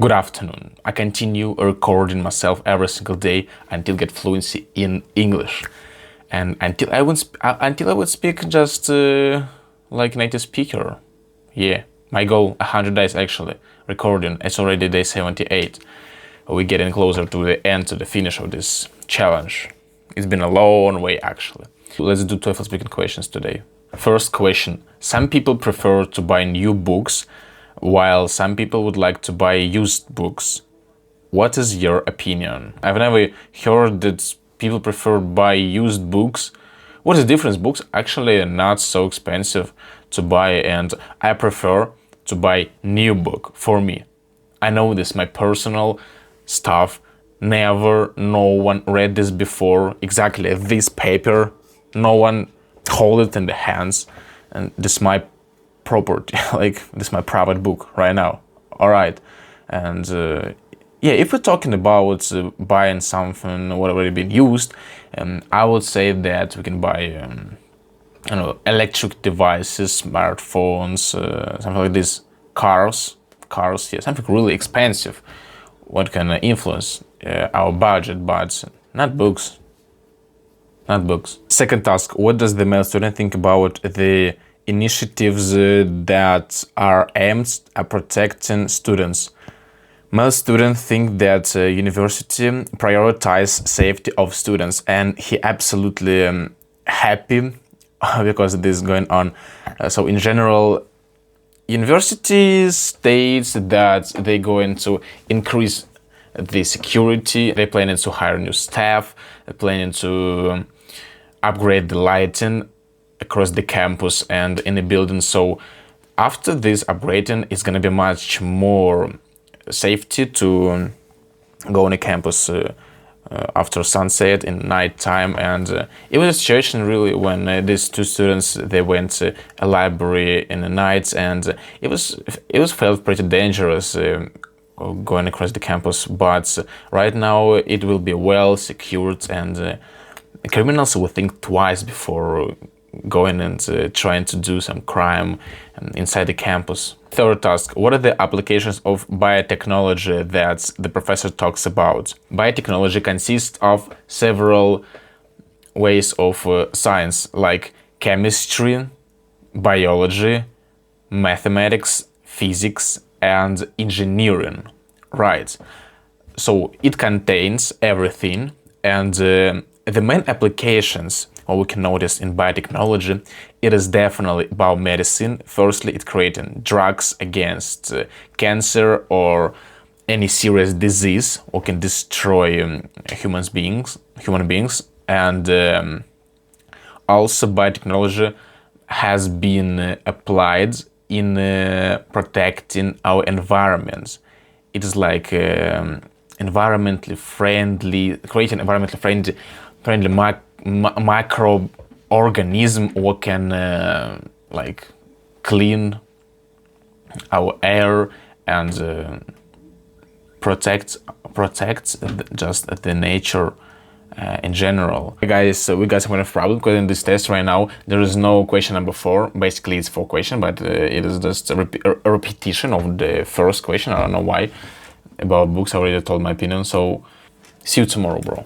Good afternoon. I continue recording myself every single day until get fluency in English, and until I would speak just like native speaker. Yeah, my goal 100 days actually recording. It's already day 78. We're getting closer to the end, to the finish of this challenge. It's been a long way actually. Let's do TOEFL speaking questions today. First question: some people prefer to buy new books, while some people would like to buy used books. What is your opinion? I've never heard that people prefer buy used books. What is the difference? Books actually are not so expensive to buy, and I prefer to buy new book for me. I know this, my personal stuff. No one read this before. Exactly this paper. No one hold it in the hands, and this is my property, like this is my private book right now. All right, and yeah, if we're talking about buying something what already been used, I would say that we can buy electric devices, smartphones, something like this, cars, yeah, something really expensive what can influence our budget, but not books. Second task: what does the male student think about the initiatives that are aimed at protecting students? Male students think that university prioritize safety of students, and he absolutely happy because this is going on. So in general, university states that they're going to increase the security. They're planning to hire new staff. They're planning to upgrade the lighting across the campus and in the building. So after this upgrading, it's going to be much more safety to go on the campus after sunset in night time. And it was a situation really when these two students, they went to a library in the night, and it was felt pretty dangerous going across the campus. But right now it will be well secured, and criminals will think twice before going and trying to do some crime inside the campus. Third task: what are the applications of biotechnology that the professor talks about? Biotechnology consists of several ways of science, like chemistry, biology, mathematics, physics, and engineering. Right. So it contains everything, and the main applications what we can notice in biotechnology, it is definitely about medicine. Firstly, it's creating drugs against cancer or any serious disease or can destroy human beings. And also biotechnology has been applied in protecting our environment. It is like environmentally friendly, creating environmentally friendly microorganism or can like clean our air and protect just the nature in general. Hey guys, so we got some kind of problem because in this test right now there is no question number 4. Basically it's 4 questions, but it is just a repetition of the first question. I don't know why. About books I already told my opinion, so see you tomorrow, bro.